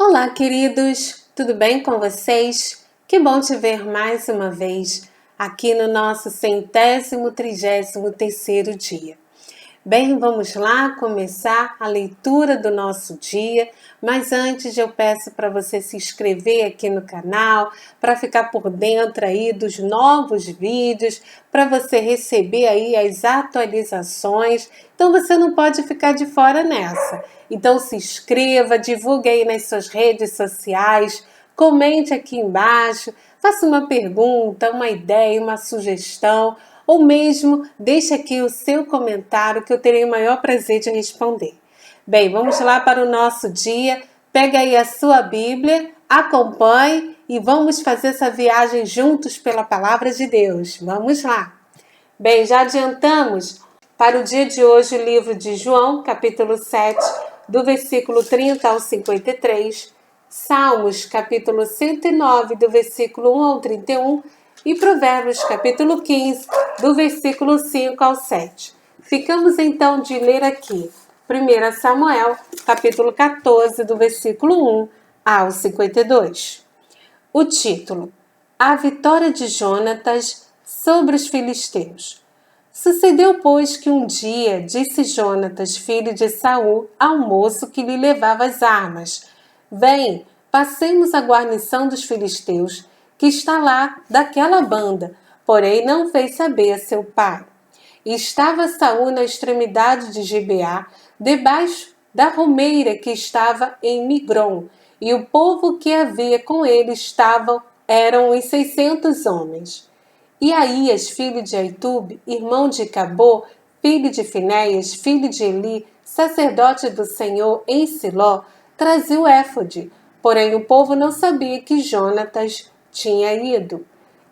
Olá, queridos! Tudo bem com vocês? Que bom te ver mais uma vez aqui no nosso 133º dia. Bem, vamos lá começar a leitura do nosso dia, mas antes eu peço para você se inscrever aqui no canal, para ficar por dentro aí dos novos vídeos, para você receber aí as atualizações. Então você não pode ficar de fora nessa. Então se inscreva, divulgue aí nas suas redes sociais, comente aqui embaixo, faça uma pergunta, uma ideia, uma sugestão, ou mesmo deixe aqui o seu comentário que eu terei o maior prazer de responder. Bem, vamos lá para o nosso dia. Pega aí a sua Bíblia, acompanhe e vamos fazer essa viagem juntos pela palavra de Deus. Vamos lá. Bem, já adiantamos para o dia de hoje o livro de João, capítulo 7, do versículo 30 ao 53, Salmos, capítulo 109, do versículo 1 ao 31, e Provérbios, capítulo 15, do versículo 5 ao 7. Ficamos então de ler aqui 1 Samuel, capítulo 14, do versículo 1 ao 52. O título: A vitória de Jonatas sobre os filisteus. Sucedeu, pois, que um dia disse Jonatas, filho de Saul, ao moço que lhe levava as armas: Vem, passemos a guarnição dos filisteus, que está lá daquela banda. Porém não fez saber a seu pai. E estava Saul na extremidade de Gibeá, debaixo da romeira que estava em Migron, e o povo que havia com ele eram uns 600 homens. E Aías, filho de Aitube, irmão de Cabô, filho de Finéias, filho de Eli, sacerdote do Senhor em Siló, trazia o éfode. Porém o povo não sabia que Jonatas tinha ido.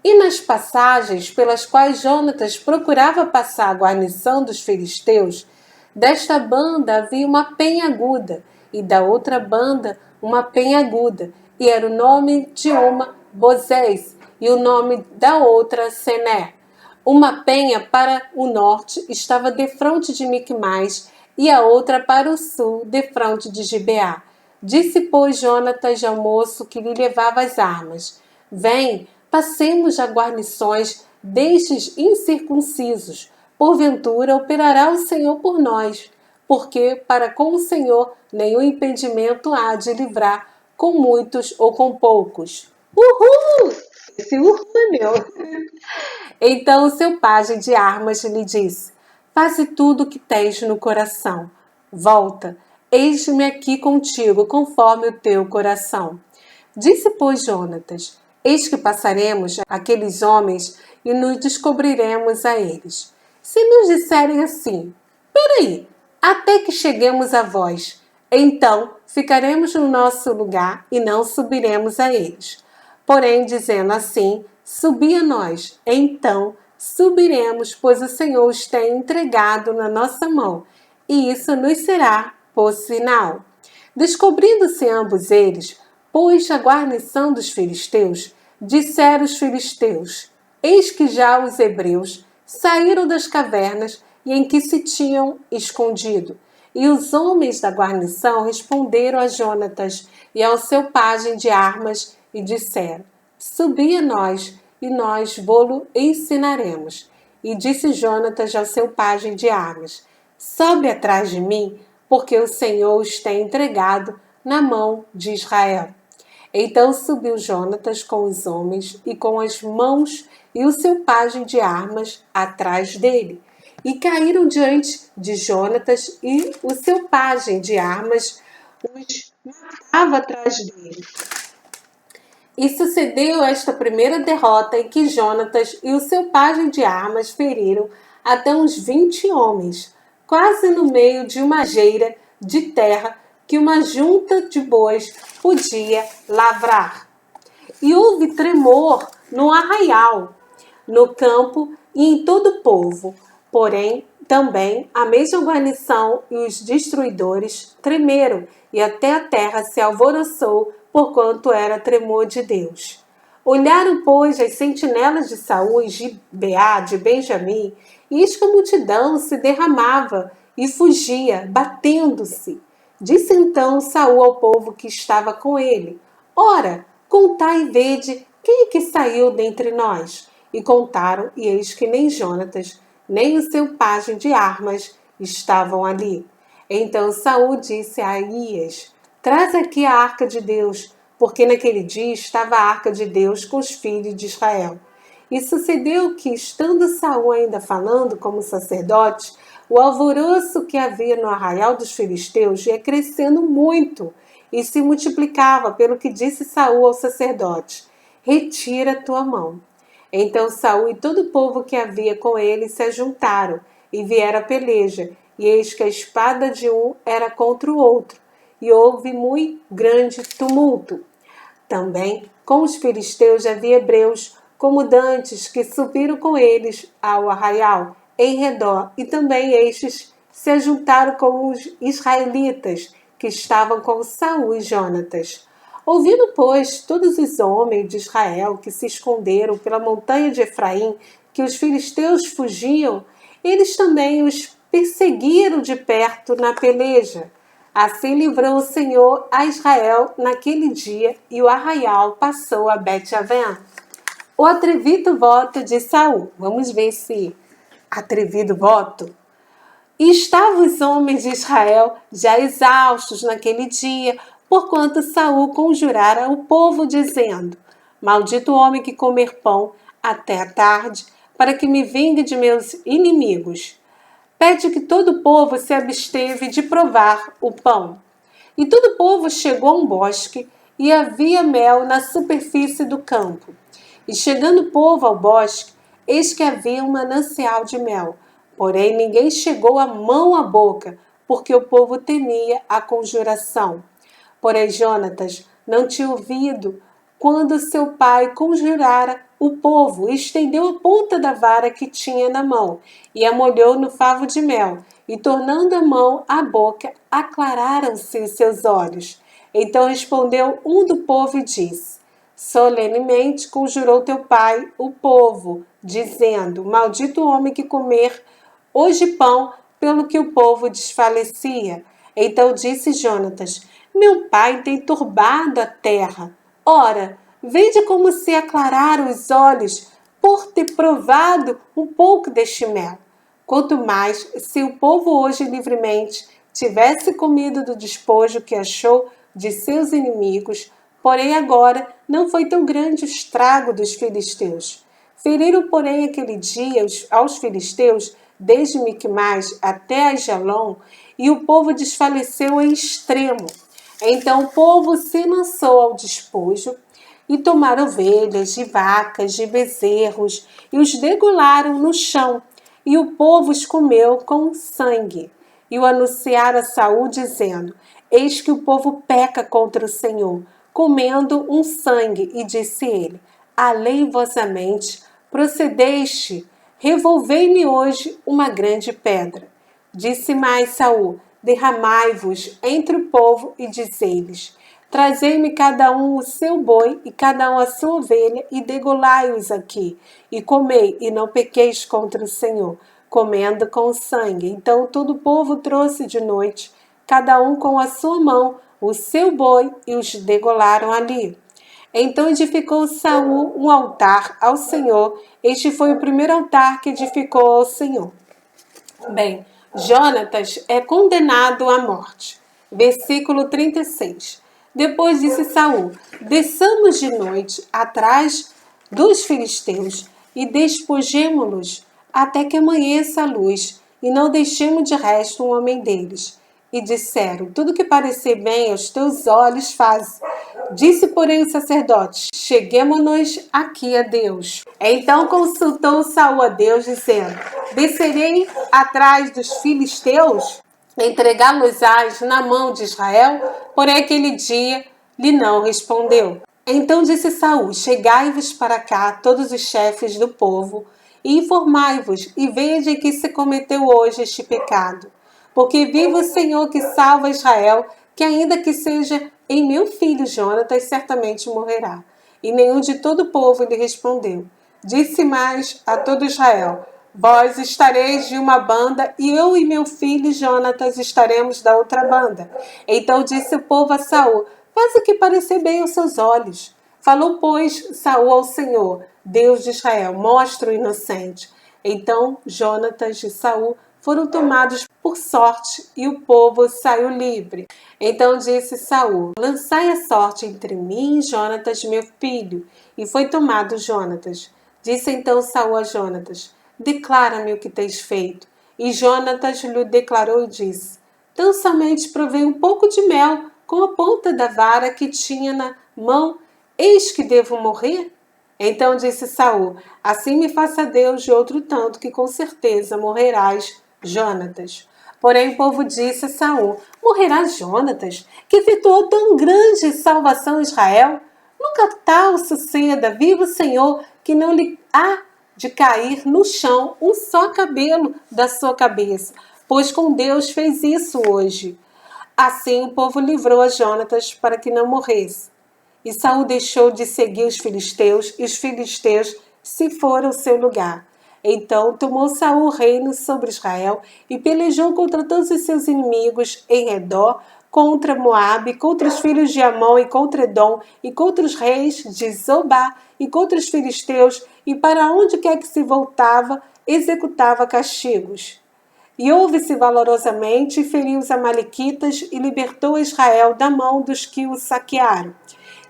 E nas passagens pelas quais Jonatas procurava passar a guarnição dos filisteus, desta banda havia uma penha aguda, e da outra banda uma penha aguda, e era o nome de uma Bozés, e o nome da outra Sené. Uma penha para o norte estava defronte de Micmais, e a outra para o sul, defronte de Gibeá. Disse, pois, Jonatas ao moço que lhe levava as armas: Vem, passemos a guarnições destes incircuncisos. Porventura operará o Senhor por nós, porque para com o Senhor nenhum impedimento há de livrar, com muitos ou com poucos. Uhul! Esse uhul é meu. Então o seu pajem de armas lhe disse: Faze tudo o que tens no coração. Volta, eis-me aqui contigo, conforme o teu coração. Disse, pois, Jonatas: Eis que passaremos aqueles homens e nos descobriremos a eles. Se nos disserem assim: Peraí, até que cheguemos a vós, então ficaremos no nosso lugar e não subiremos a eles. Porém, dizendo assim: Subi a nós, então subiremos, pois o Senhor os tem entregado na nossa mão, e isso nos será por sinal. Descobrindo-se ambos eles, pois a guarnição dos filisteus, disseram os filisteus: Eis que já os hebreus saíram das cavernas e em que se tinham escondido. E os homens da guarnição responderam a Jonatas e ao seu pajem de armas e disseram: Subi a nós, e nós vô-lo ensinaremos. E disse Jonatas ao seu pajem de armas: Sobe atrás de mim, porque o Senhor os tem entregado na mão de Israel. Então subiu Jonatas com os homens e com as mãos e o seu pajem de armas atrás dele. E caíram diante de Jonatas, e o seu pajem de armas os matava atrás dele. E sucedeu esta primeira derrota em que Jonatas e o seu pajem de armas feriram até uns 20 homens, quase no meio de uma geira de terra que uma junta de bois podia lavrar. E houve tremor no arraial, no campo e em todo o povo. Porém, também a mesma guarnição e os destruidores tremeram, e até a terra se alvoroçou, porquanto era tremor de Deus. Olharam, pois, as sentinelas de Saul e Gibeá de Benjamim, e eis que a multidão se derramava e fugia, batendo-se. Disse então Saul ao povo que estava com ele: Ora, contai e vede quem é que saiu dentre nós. E contaram, e eis que nem Jonatas, nem o seu pajem de armas estavam ali. Então Saul disse a Aías: Traz aqui a arca de Deus, porque naquele dia estava a arca de Deus com os filhos de Israel. E sucedeu que, estando Saul ainda falando como sacerdote, o alvoroço que havia no arraial dos filisteus ia crescendo muito e se multiplicava, pelo que disse Saul ao sacerdote: Retira a tua mão. Então Saul e todo o povo que havia com ele se ajuntaram e vieram a peleja, e eis que a espada de um era contra o outro, e houve muito grande tumulto. Também com os filisteus havia hebreus, como dantes, que subiram com eles ao arraial, em redor, e também estes se ajuntaram com os israelitas, que estavam com Saul e Jonatas. Ouvindo, pois, todos os homens de Israel que se esconderam pela montanha de Efraim, que os filisteus fugiam, eles também os perseguiram de perto na peleja. Assim livrou o Senhor a Israel naquele dia, e o arraial passou a Bet-Aven. O atrevido voto de Saul. Vamos ver esse atrevido voto. E estavam os homens de Israel já exaustos naquele dia, porquanto Saul conjurara o povo, dizendo: Maldito o homem que comer pão até a tarde, para que me vingue de meus inimigos. Pede que todo o povo se absteve de provar o pão. E todo o povo chegou a um bosque, e havia mel na superfície do campo. E chegando o povo ao bosque, eis que havia um manancial de mel. Porém, ninguém chegou a mão à boca, porque o povo temia a conjuração. Porém, Jonatas não tinha ouvido quando seu pai conjurara o povo, estendeu a ponta da vara que tinha na mão e a molhou no favo de mel, e tornando a mão à boca, aclararam-se os seus olhos. Então respondeu um do povo e disse: Solenemente conjurou teu pai o povo, dizendo: Maldito o homem que comer hoje pão, pelo que o povo desfalecia. Então disse Jonatas: Meu pai tem turbado a terra. Ora, vede como se aclararam os olhos por ter provado um pouco deste mel. Quanto mais, se o povo hoje livremente tivesse comido do despojo que achou de seus inimigos, porém agora não foi tão grande o estrago dos filisteus. Feriram, porém, aquele dia aos filisteus, desde Micmais até Aijalon, e o povo desfaleceu em extremo. Então o povo se lançou ao despojo e tomaram ovelhas, de vacas, de bezerros, e os degolaram no chão, e o povo os comeu com sangue. E o anunciaram a Saul, dizendo: Eis que o povo peca contra o Senhor, comendo um sangue. E disse ele: Aleivosamente procedeste, revolvei-me hoje uma grande pedra. Disse mais Saul: Derramai-vos entre o povo e dizei-lhes: Trazei-me cada um o seu boi e cada um a sua ovelha, e degolai-os aqui, e comei, e não pequeis contra o Senhor, comendo com sangue. Então todo o povo trouxe de noite, cada um com a sua mão, o seu boi, e os degolaram ali. Então edificou Saul um altar ao Senhor. Este foi o primeiro altar que edificou ao Senhor. Bem, Jonatas é condenado à morte. Versículo 36. Depois disse Saul: Desçamos de noite atrás dos filisteus e despojemo-los até que amanheça a luz, e não deixemos de resto um homem deles. E disseram: Tudo que parecer bem aos teus olhos faz. Disse, porém, o sacerdote: Cheguemo-nos aqui a Deus. Então consultou Saul a Deus, dizendo: Descerei atrás dos filisteus, entregá-los-ás na mão de Israel? Porém, aquele dia lhe não respondeu. Então disse Saul: Chegai-vos para cá, todos os chefes do povo, e informai-vos, e vede que se cometeu hoje este pecado. Porque vive o Senhor que salva Israel, que ainda que seja em meu filho Jonatas, certamente morrerá. E nenhum de todo o povo lhe respondeu. Disse mais a todo Israel: Vós estareis de uma banda, e eu e meu filho Jonatas estaremos da outra banda. Então disse o povo a Saul: faz o que parecer bem aos seus olhos. Falou, pois, Saul ao Senhor, Deus de Israel: mostra o inocente. Então Jonatas e Saul foram tomados por sorte, e o povo saiu livre. Então disse Saul: lançai a sorte entre mim e Jonatas, meu filho. E foi tomado Jonatas. Disse então Saul a Jonatas: declara-me o que tens feito. E Jonatas lhe declarou e disse: tão somente provei um pouco de mel com a ponta da vara que tinha na mão. Eis que devo morrer? Então disse Saul: assim me faça Deus de outro tanto, que com certeza morrerás, Jonatas. Porém o povo disse a Saul: morrerá Jonatas, que efetuou tão grande salvação a Israel? Nunca tal suceda, viva o Senhor, que não lhe há de cair no chão um só cabelo da sua cabeça, pois com Deus fez isso hoje. Assim o povo livrou a Jonatas para que não morresse. E Saul deixou de seguir os filisteus, e os filisteus se foram ao seu lugar. Então tomou Saul o reino sobre Israel e pelejou contra todos os seus inimigos em redor, contra Moabe, contra os filhos de Amon e contra Edom, e contra os reis de Zobá e contra os filisteus, e para onde quer que se voltava, executava castigos. E houve-se valorosamente, e feriu os amalequitas, e libertou Israel da mão dos que o saquearam.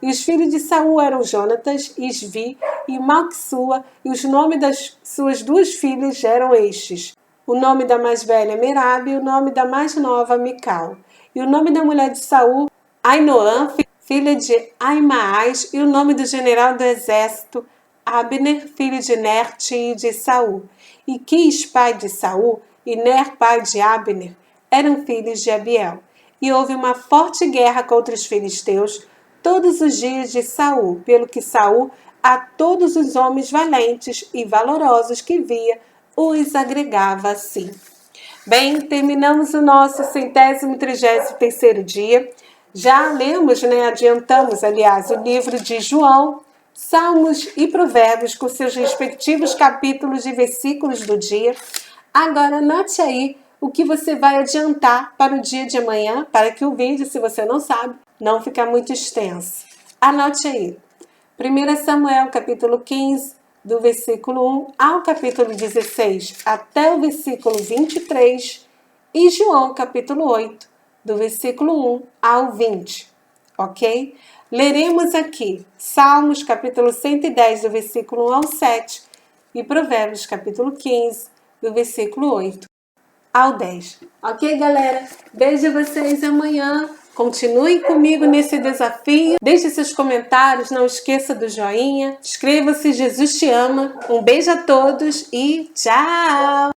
E os filhos de Saul eram Jonatas, Isvi e Malquissua, e os nomes das suas duas filhas eram estes: o nome da mais velha Merabe, e o nome da mais nova Mical. E o nome da mulher de Saul, Ainoã, filha de Aimaas, e o nome do general do exército, Abner, filho de Ner, tio de Saul. E Quis, pai de Saul, e Ner, pai de Abner, eram filhos de Abiel. E houve uma forte guerra contra os filisteus todos os dias de Saul, pelo que Saul a todos os homens valentes e valorosos que via, os agregava assim. Bem, terminamos o nosso 133º dia. Já lemos, adiantamos, aliás, o livro de João, Salmos e Provérbios, com seus respectivos capítulos e versículos do dia. Agora, anote aí o que você vai adiantar para o dia de amanhã, para que o vídeo, se você não sabe, não fique muito extenso. Anote aí. 1 Samuel, capítulo 15, do versículo 1 ao capítulo 16, até o versículo 23, e João, capítulo 8, do versículo 1 ao 20, ok? Leremos aqui Salmos, capítulo 110, do versículo 1 ao 7, e Provérbios, capítulo 15, do versículo 8 ao 10. Ok, galera? Vejo vocês amanhã. Continuem comigo nesse desafio. Deixe seus comentários, não esqueça do joinha. Inscreva-se, Jesus te ama. Um beijo a todos e tchau!